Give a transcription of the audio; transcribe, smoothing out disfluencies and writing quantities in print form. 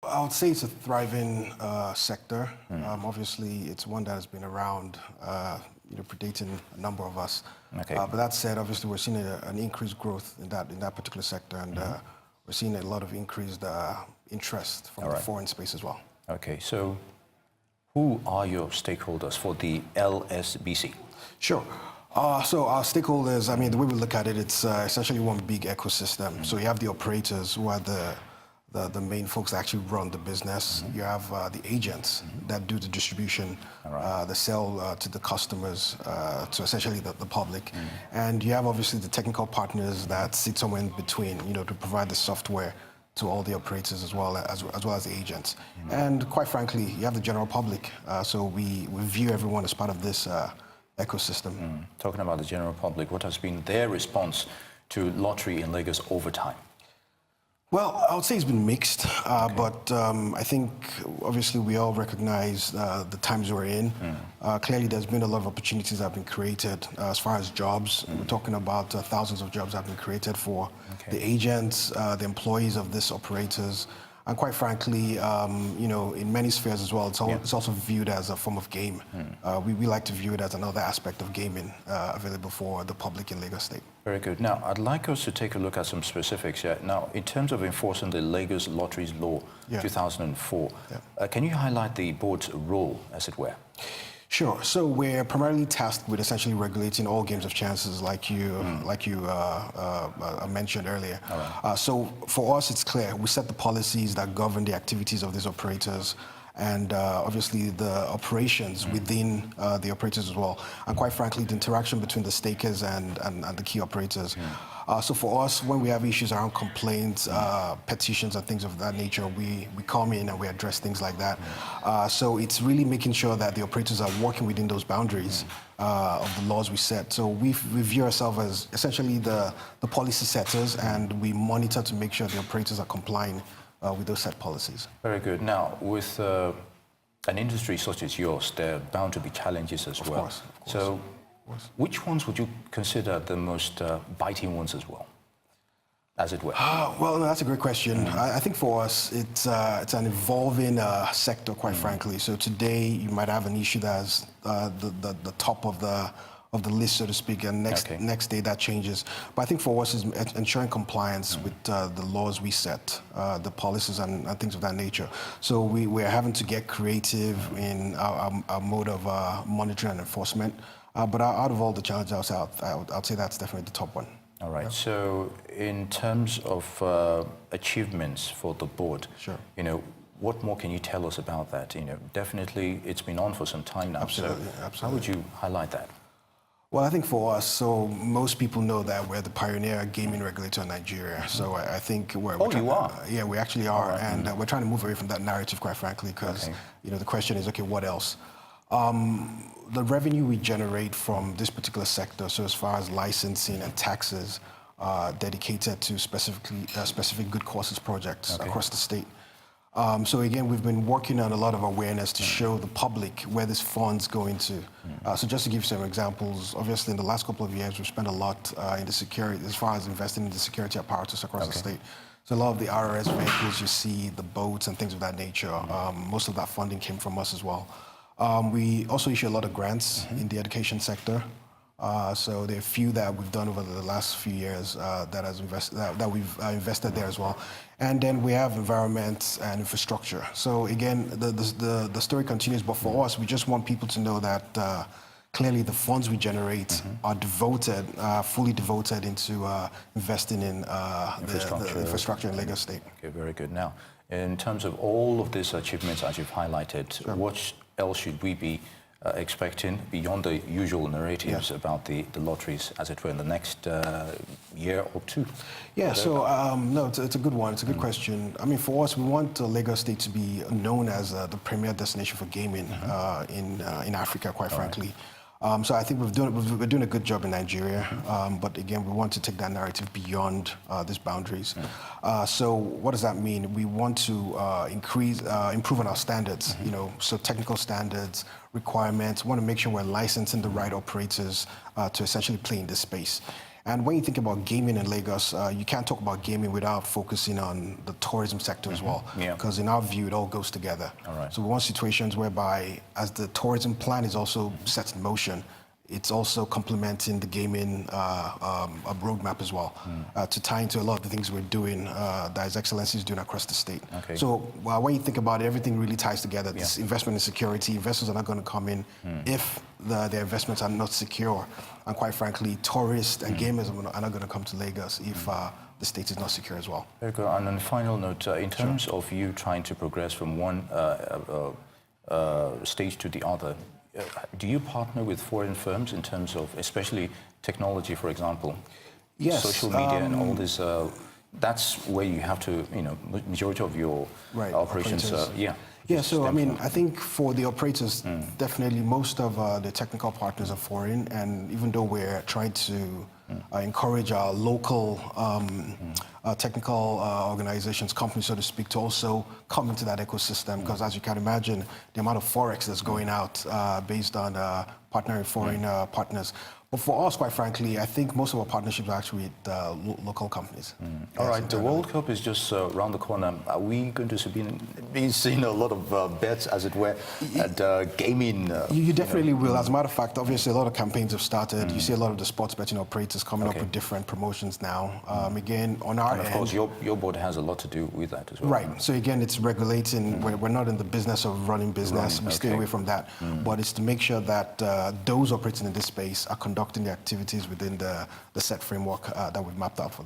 I would say it's a thriving sector. Obviously, it's one that has been around, predating a number of us. Okay. But that said, obviously, we're seeing an increased growth in that particular sector, and we're seeing a lot of increased interest from the foreign space as well. Okay, so who are your stakeholders for the LSBC? Sure. So our stakeholders, I mean, the way we look at it, it's essentially one big ecosystem. So you have the operators who are the main folks that actually run the business. You have the agents that do the distribution, the sell to the customers, to essentially the public. And you have obviously the technical partners that sit somewhere in between, to provide the software to all the operators as well as the agents. And quite frankly, you have the general public. So we view everyone as part of this ecosystem. Talking about the general public, what has been their response to lottery in Lagos over time? Well, I would say it's been mixed, but I think obviously we all recognize the times we're in. Clearly, there's been a lot of opportunities that have been created as far as jobs. We're talking about thousands of jobs that have been created for the agents, the employees of these operators. And quite frankly, in many spheres as well, it's also viewed as a form of game. We like to view it as another aspect of gaming available for the public in Lagos State. Very good. Now, I'd like us to take a look at some specifics here. Now, in terms of enforcing the Lagos Lotteries Law 2004, can you highlight the board's role, as it were? Sure. So we're primarily tasked with essentially regulating all games of chances, like you mentioned earlier. So for us, it's clear. We set the policies that govern the activities of these operators, and obviously the operations within the operators as well. And quite frankly, the interaction between the stakers and the key operators. So for us, when we have issues around complaints, petitions and things of that nature, we come in and we address things like that. So it's really making sure that the operators are working within those boundaries of the laws we set. So we view ourselves as essentially the policy setters, and we monitor to make sure the operators are complying with those set policies. Very good. Now, with an industry such as yours, there are bound to be challenges as well. Of course. So, which ones would you consider the most biting ones as well, as it were? Well, no, that's a great question. I think for us, it's an evolving sector, quite frankly. So today, you might have an issue that's the top of the list, so to speak, and next day that changes. But I think for us is ensuring compliance with the laws we set, the policies and things of that nature. So we're having to get creative in our mode of monitoring and enforcement. But out of all the challenges, I'd say that's definitely the top one. All right. So in terms of achievements for the board, what more can you tell us about that? Definitely it's been on for some time now. Absolutely. How would you highlight that? Well, I think for us, so most people know that we're the pioneer gaming regulator in Nigeria. So I think we're you are? Yeah, we actually are. Right. And we're trying to move away from that narrative, quite frankly, because the question is, okay, what else? The revenue we generate from this particular sector, so as far as licensing and taxes, dedicated to specific good causes projects across the state. So again, we've been working on a lot of awareness to show the public where this fund's going to. So just to give some examples, obviously in the last couple of years, we've spent a lot in the security, as far as investing in the security apparatus across the state. So a lot of the RRS vehicles you see, the boats and things of that nature, most of that funding came from us as well. We also issue a lot of grants in the education sector. So there are a few that we've done over the last few years that we've invested there as well. And then we have environment and infrastructure. So again, the story continues, but for us, we just want people to know that clearly the funds we generate are devoted, fully devoted into investing in the infrastructure in Lagos State. Okay, very good. Now, in terms of all of these achievements as you've highlighted, what else should we be expecting beyond the usual narratives about the lotteries, as it were, in the next year or two? Yeah, so no, it's a good one. It's a good question. I mean, for us, we want Lagos State to be known as the premier destination for gaming in Africa, quite frankly. So I think we're doing a good job in Nigeria, but again, we want to take that narrative beyond these boundaries. So what does that mean? We want to improve on our standards, so technical standards, requirements. We want to make sure we're licensing the right operators to essentially play in this space. And when you think about gaming in Lagos, you can't talk about gaming without focusing on the tourism sector as well. Because in our view, it all goes together. So we want situations whereby, as the tourism plan is also set in motion, it's also complementing the gaming roadmap as well, to tie into a lot of the things we're doing that His Excellency is doing across the state. So when you think about it, everything really ties together. This investment in security, investors are not going to come in if their investments are not secure. And quite frankly, tourists and gamers are not going to come to Lagos if the state is not secure as well. Very good. And on a final note, in terms of you trying to progress from one stage to the other, do you partner with foreign firms in terms of, especially technology, for example? Yes. Social media and all this, that's where you have to, majority of your operations, Yeah, so I mean, I think for the operators, definitely most of the technical partners are foreign, and even though we're trying to encourage our local technical organizations, companies, so to speak, to also come into that ecosystem, because as you can imagine, the amount of forex that's going out based on partnering foreign partners. But for us, quite frankly, I think most of our partnerships are actually with local companies. All right, the World Cup is just around the corner. Are we going to be seeing a lot of bets, as it were, at gaming? You definitely will. As a matter of fact, obviously, a lot of campaigns have started. You see a lot of the sports betting operators coming up with different promotions now. Again, on our end... And of course, your board has a lot to do with that as well. Right. So again, it's regulating. We're not in the business of running business. We stay away from that. But it's to make sure that those operating in this space are conducting the activities within the set framework that we've mapped out for them.